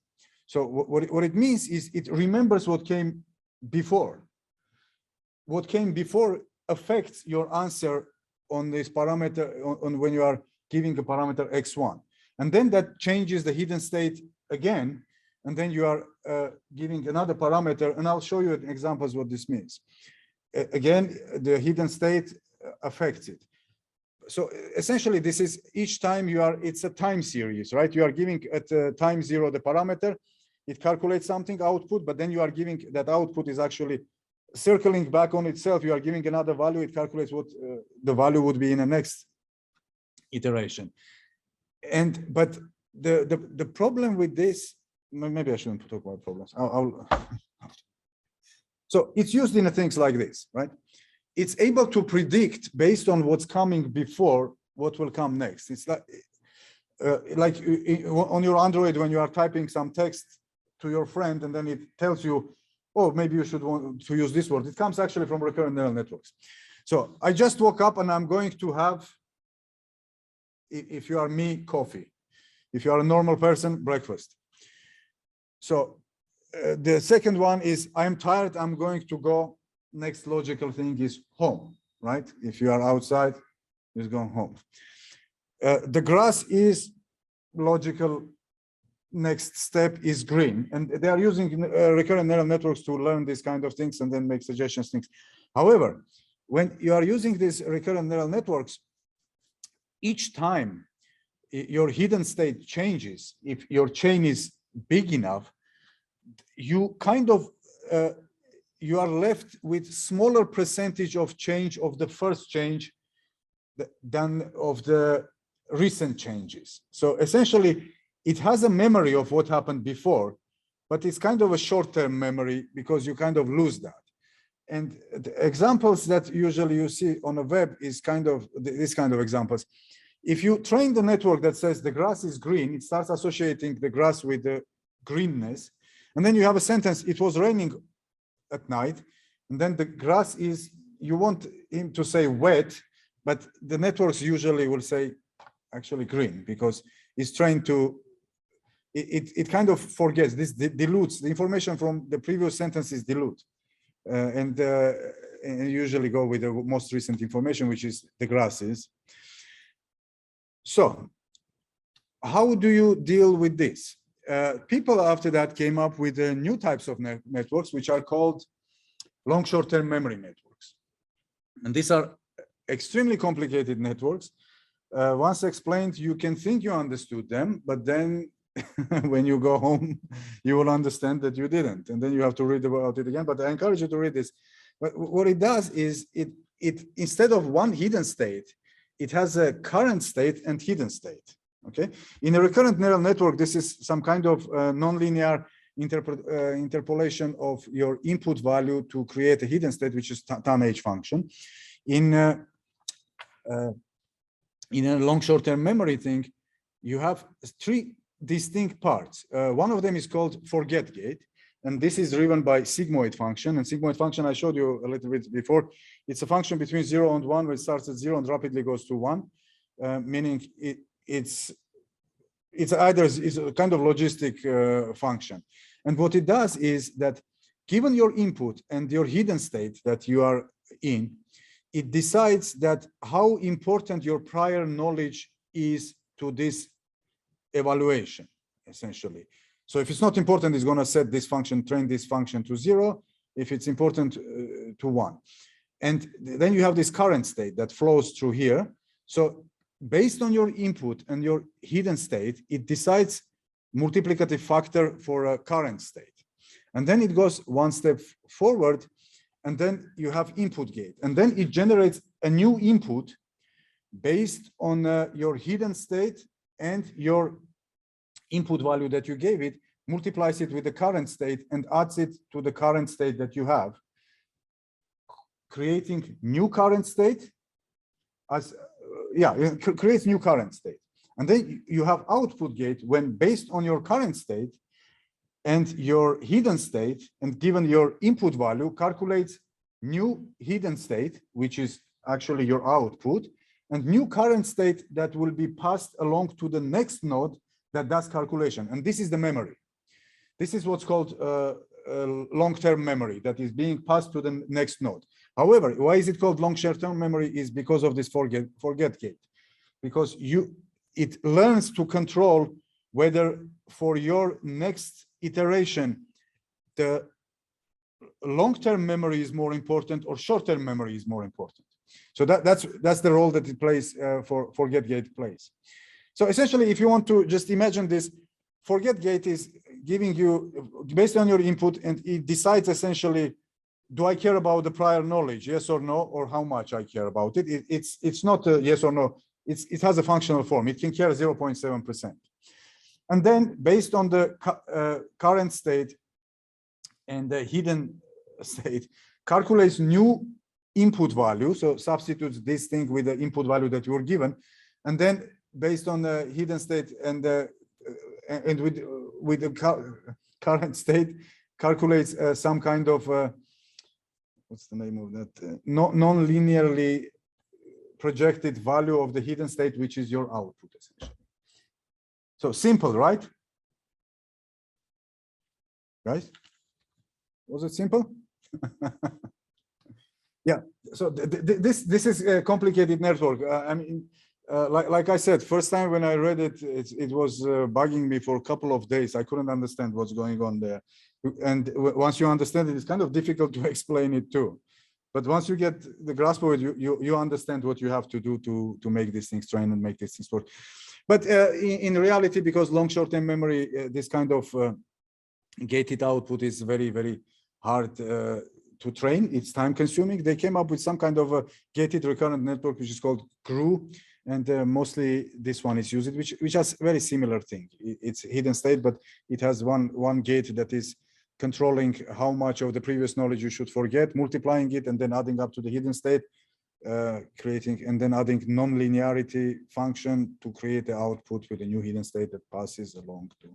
So what it means is it remembers what came before. What came before affects your answer on this parameter on when you are giving a parameter X1. And then that changes the hidden state again. And then you are giving another parameter, and I'll show you examples what this means. Again, the hidden state affects it. So essentially, this is each time you are, it's a time series, right? You are giving at time 0 the parameter, it calculates something output, but then you are giving that output is actually circling back on itself. You are giving another value, it calculates what the value would be in the next iteration. But the problem with this, maybe I shouldn't talk about problems. So it's used in things like this, right? It's able to predict based on what's coming before what will come next. It's like on your Android when you are typing some text to your friend and then it tells you, oh, maybe you should want to use this word. It comes actually from recurrent neural networks. So I just woke up and I'm going to have, if you are me, coffee. If you are a normal person, breakfast. So the second one is I'm tired, I'm going to go. Next logical thing is home, right? If you are outside, it's going home. The grass is logical. Next step is green. And they are using recurrent neural networks to learn these kind of things and then make suggestions things. However, when you are using these recurrent neural networks, each time your hidden state changes, if your chain is big enough, you kind of you are left with smaller percentage of change of the first change than of the recent changes. So essentially, it has a memory of what happened before, but it's kind of a short-term memory because you kind of lose that. And the examples that usually you see on a web is kind of this kind of examples. If you train the network that says the grass is green, it starts associating the grass with the greenness. And then you have a sentence, it was raining at night. And then the grass is, you want him to say wet, but the networks usually will say actually green, because it's trying to, it kind of forgets, this dilutes, the information from the previous sentences dilute. And usually go with the most recent information, which is the grasses. So how do you deal with this? People after that came up with new types of networks, which are called long short-term memory networks. And these are extremely complicated networks. Once explained, you can think you understood them, but then when you go home, you will understand that you didn't. And then you have to read about it again. But I encourage you to read this. But what it does is it instead of one hidden state, it has a current state and hidden state. Okay. In a recurrent neural network, this is some kind of nonlinear interpolation of your input value to create a hidden state, which is tan H function. In a long short-term memory thing, you have three distinct parts. One of them is called forget gate, and this is driven by sigmoid function. And sigmoid function, I showed you a little bit before. It's a function between 0 and 1, where it starts at 0 and rapidly goes to 1, meaning it's either is a kind of logistic function. And what it does is that given your input and your hidden state that you are in, it decides that how important your prior knowledge is to this evaluation, essentially. So if it's not important, it's going to set this function, train this function to 0. If it's important, to 1. And then you have this current state that flows through here. So based on your input and your hidden state, it decides multiplicative factor for a current state. And then it goes one step forward, and then you have input gate. And then it generates a new input based on your hidden state and your input value that you gave it, multiplies it with the current state and adds it to the current state that you have, creating new current state as, it creates new current state. And then you have output gate when based on your current state and your hidden state and given your input value, calculates new hidden state, which is actually your output, and new current state that will be passed along to the next node that does calculation. And this is the memory. This is what's called long-term memory that is being passed to the next node. However, why is it called long short-term memory is because of this forget gate, because it learns to control whether for your next iteration, the long-term memory is more important or short-term memory is more important. So that's the role that it plays for forget gate plays. So essentially, if you want to just imagine this, forget gate is giving you, based on your input, and it decides essentially, do I care about the prior knowledge, yes or no, or how much I care about it. It's not a yes or no, it has a functional form. It can care 0.7%. And then based on the current state and the hidden state, calculates new input value. So substitutes this thing with the input value that you were given. And then based on the hidden state and with the current state, calculates some kind of, what's the name of that? Non-linearly projected value of the hidden state, which is your output, essentially. So simple, right? Guys, was it simple? Yeah. So this is a complicated network. I mean, like I said, first time when I read it, it was bugging me for a couple of days. I couldn't understand what's going on there. And once you understand it, it's kind of difficult to explain it too. But once you get the grasp of it, you understand what you have to do to make these things train and make these things work. But in reality, because long short-term memory, this kind of gated output is very, very hard to train. It's time consuming. They came up with some kind of a gated recurrent network, which is called GRU. And mostly this one is used, which has very similar thing. It's hidden state, but it has one gate that is controlling how much of the previous knowledge you should forget, multiplying it, and then adding up to the hidden state, creating, and then adding non-linearity function to create the output with a new hidden state that passes along to.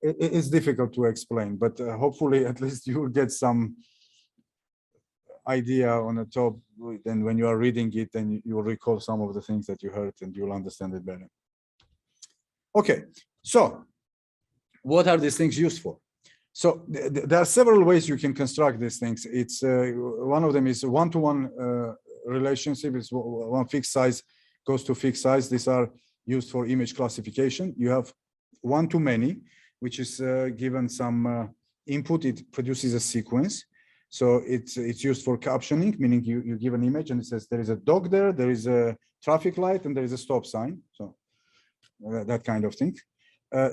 It's difficult to explain, but hopefully at least you will get some idea on the top, then when you are reading it, then you will recall some of the things that you heard and you'll understand it better. Okay, so what are these things used for? So there are several ways you can construct these things. It's one of them is one-to-one relationship. It's one fixed size goes to fixed size. These are used for image classification. You have one-to-many, which is given some input, it produces a sequence. So it's used for captioning, meaning you give an image and it says there is a dog there, there is a traffic light, and there is a stop sign. So that kind of thing.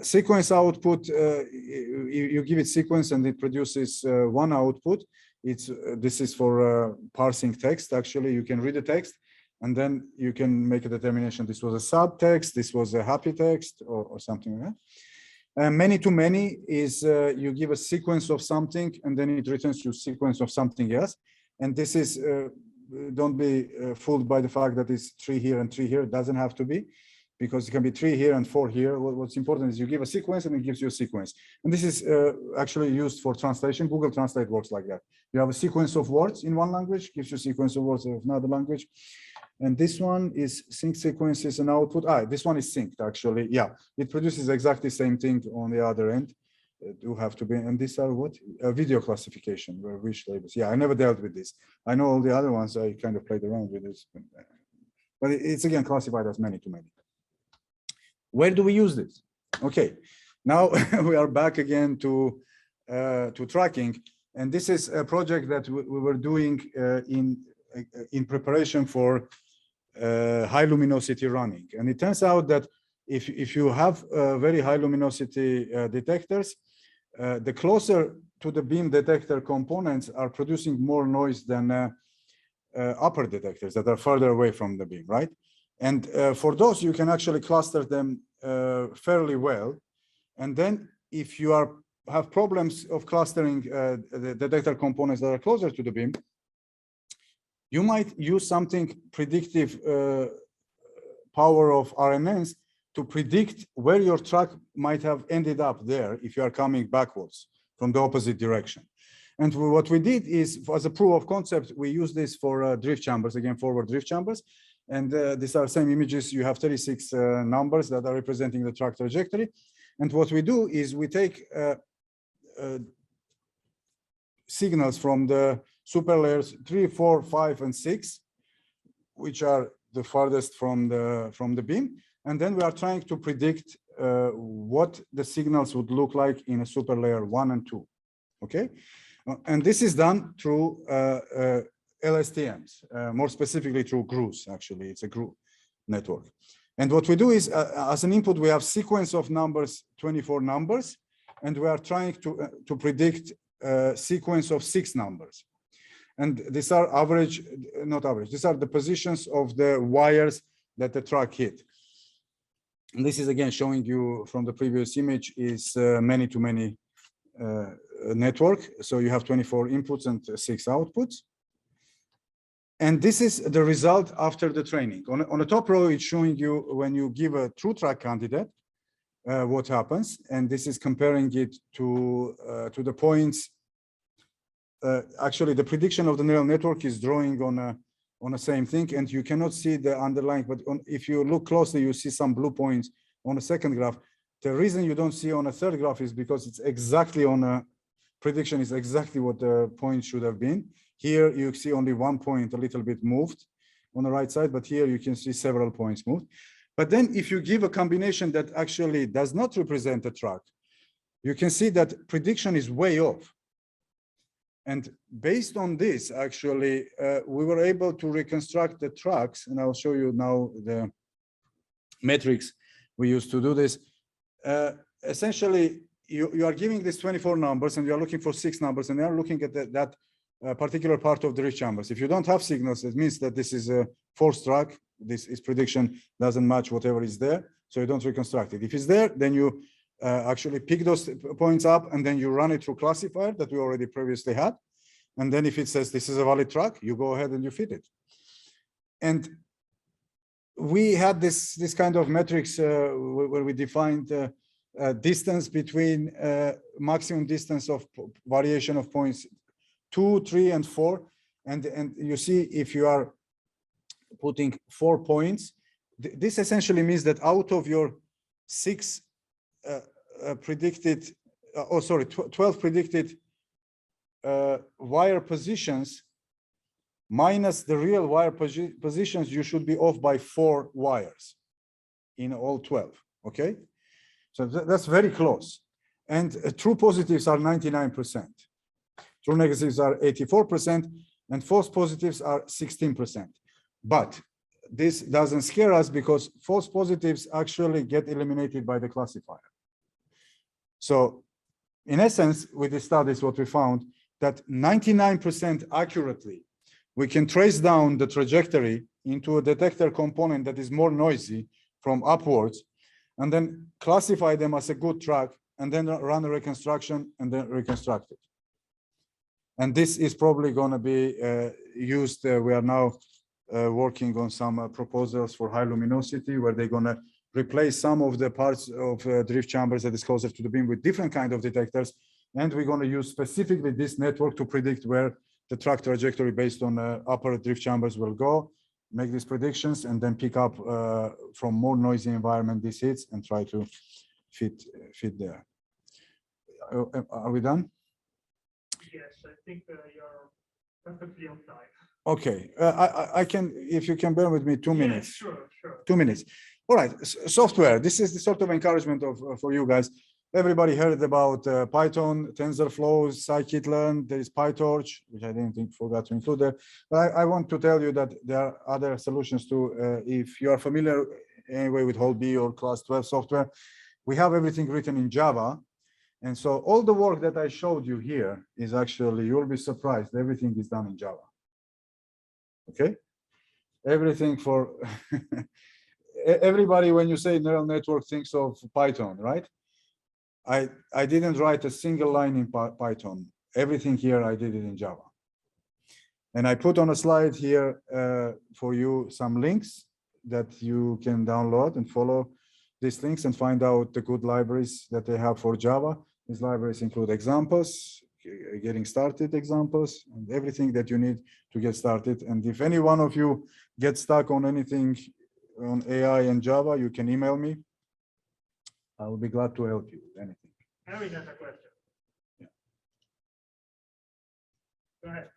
Sequence output, you give it sequence and it produces one output. This is for parsing text. Actually, you can read the text and then you can make a determination. This was a sad text, this was a happy text, or something like that. Many-to-many is you give a sequence of something and then it returns you a sequence of something else. And this is, don't be fooled by the fact that it's 3 here and 3 here. It doesn't have to be, because it can be 3 here and 4 here. What's important is you give a sequence and it gives you a sequence. And this is actually used for translation. Google Translate works like that. You have a sequence of words in one language, gives you a sequence of words of another language. And this one is sync sequences and output. This one is synced actually. Yeah, it produces exactly the same thing on the other end. Do have to be, and these are what? Video classification, where wish labels. Yeah, I never dealt with this. I know all the other ones, I kind of played around with this. But it's again classified as many-to-many. Where do we use this? Okay, now we are back again to tracking. And this is a project that we were doing in preparation for high luminosity running. And it turns out that if you have very high luminosity detectors, the closer to the beam detector components are producing more noise than upper detectors that are further away from the beam, right? And for those, you can actually cluster them fairly well. And then if you have problems of clustering the detector components that are closer to the beam, you might use something predictive power of RNNs to predict where your track might have ended up there if you are coming backwards from the opposite direction. And what we did is, as a proof of concept, we use this for drift chambers, again, forward drift chambers. And these are same images. You have 36 numbers that are representing the track trajectory. And what we do is we take signals from the super layers 3, 4, 5, and 6, which are the farthest from the beam. And then we are trying to predict what the signals would look like in a super layer 1 and 2. Okay. And this is done through LSTMs, more specifically through GRUs. Actually, it's a GRU network. And what we do is, as an input, we have sequence of numbers, 24 numbers, and we are trying to predict a sequence of 6 numbers. And these are average, not average, these are the positions of the wires that the track hit. And this is again showing you from the previous image is many-to-many network. So you have 24 inputs and 6 outputs. And this is the result after the training. On the top row, it's showing you when you give a true track candidate, what happens. And this is comparing it to the points. Actually, the prediction of the neural network is drawing on the same thing, and you cannot see the underlying, but if you look closely, you see some blue points on the second graph. The reason you don't see on a third graph is because it's exactly on a prediction is exactly what the point should have been. Here you see only one point a little bit moved on the right side, but here you can see several points moved. But then if you give a combination that actually does not represent a track, you can see that prediction is way off. And based on this, actually, we were able to reconstruct the tracks, and I'll show you now the metrics we used to do this. Essentially, you are giving these 24 numbers, and you are looking for 6 numbers, and you are looking at that particular part of the drift chambers. If you don't have signals, it means that this is a forced track. This is prediction doesn't match whatever is there, so you don't reconstruct it. If it's there, then you actually pick those points up, and then you run it through classifier that we already previously had. And then if it says this is a valid track, you go ahead and you fit it. And we had this kind of metrics where we defined distance between maximum distance of variation of points 2, 3, and 4. And you see, if you are putting 4 points, this essentially means that out of your 6 predicted, 12 predicted wire positions, minus the real wire positions, you should be off by 4 wires in all 12, okay? So that's very close. And true positives are 99%. True negatives are 84%, and false positives are 16%. But this doesn't scare us because false positives actually get eliminated by the classifier. So in essence, with the studies, what we found that 99% accurately, we can trace down the trajectory into a detector component that is more noisy from upwards, and then classify them as a good track, and then run a reconstruction and then reconstruct it. And this is probably going to be used. We are now working on some proposals for high luminosity, where they're going to replace some of the parts of drift chambers that is closer to the beam with different kind of detectors. And we're going to use specifically this network to predict where the track trajectory based on upper drift chambers will go, make these predictions, and then pick up from more noisy environment these hits and try to fit there. Are we done? Yes, I think you're perfectly on time. Okay, I can, if you can bear with me 2 minutes. Yes, sure, sure. 2 minutes. All right, software. This is the sort of encouragement for you guys. Everybody heard about Python, TensorFlow, scikit-learn. There is PyTorch, which I forgot to include there. But I want to tell you that there are other solutions too. If you are familiar anyway with whole B or class 12 software, we have everything written in Java. And so all the work that I showed you here is actually, you'll be surprised, everything is done in Java. Okay? Everything for everybody, when you say neural network, thinks of Python, right? I didn't write a single line in Python. Everything here, I did it in Java. And I put on a slide here for you some links that you can download and follow these links and find out the good libraries that they have for Java. These libraries include examples, getting started examples, and everything that you need to get started. And if any one of you gets stuck on anything on AI and Java, you can email me. I will be glad to help you with anything. Harry has a question. Yeah. Go ahead.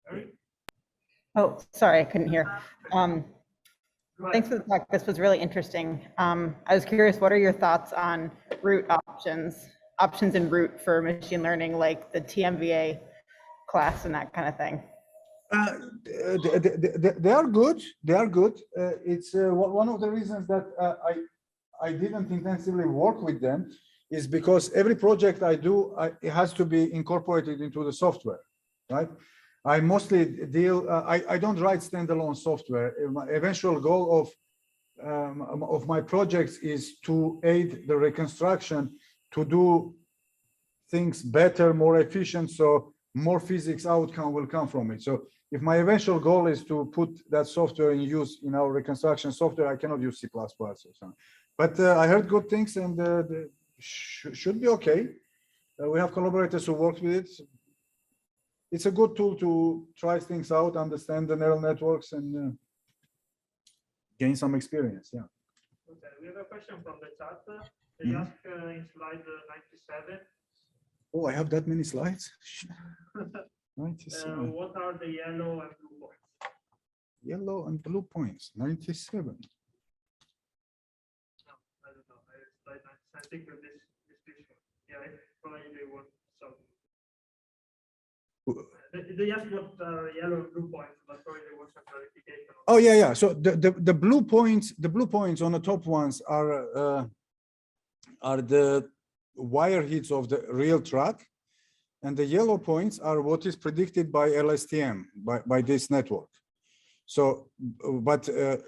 Harry? Oh, sorry, I couldn't hear. Go ahead. Thanks for the talk. This was really interesting. I was curious, what are your thoughts on root options in root for machine learning, like the TMVA class and that kind of thing? They are good. They are good. It's one of the reasons that I didn't intensively work with them is because every project I do, it has to be incorporated into the software, right? I mostly deal. I don't write standalone software. My eventual goal of my projects is to aid the reconstruction, to do things better, more efficient, so more physics outcome will come from it. So if my eventual goal is to put that software in use in our reconstruction software, I cannot use C++ or something. But I heard good things, and should be okay. We have collaborators who work with it. It's a good tool to try things out, understand the neural networks, and gain some experience. Yeah. Okay, we have a question from the chat. They ask in slide 97. Oh, I have that many slides. 97. What are the yellow and blue points? Yellow and blue points. 97. No, I don't know. Slide 97. I think with this picture. Yeah, probably they want some. They ask what yellow and blue points, but probably they want some clarification. Oh yeah, yeah. So the blue points on the top ones are the wire hits of the real track, and the yellow points are what is predicted by LSTM by this network. So,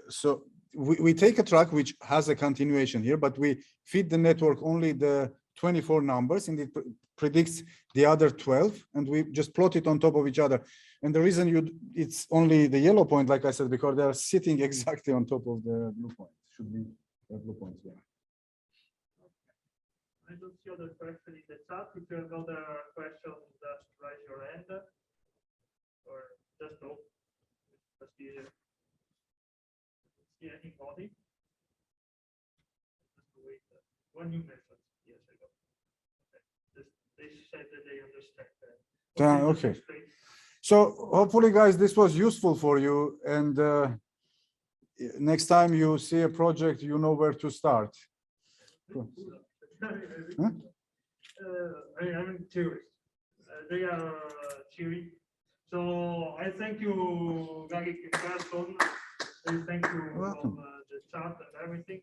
so we take a track which has a continuation here, but we feed the network only the 24 numbers, and it predicts the other 12, and we just plot it on top of each other. And the reason it's only the yellow point, like I said, because they are sitting exactly on top of the blue point. Should be the blue points there. I don't see other question in the chat. If you have other question, just raise your hand or just talk. Just easier. See anybody? Just wait. One new message. Yes, I got. Okay. They said that they understand that. Okay. So hopefully, guys, this was useful for you. And next time you see a project, you know where to start. Cool. Huh? I'm curious. They are cheering. So I thank you, Gagik, in person. I thank you Welcome. from the chat and everything.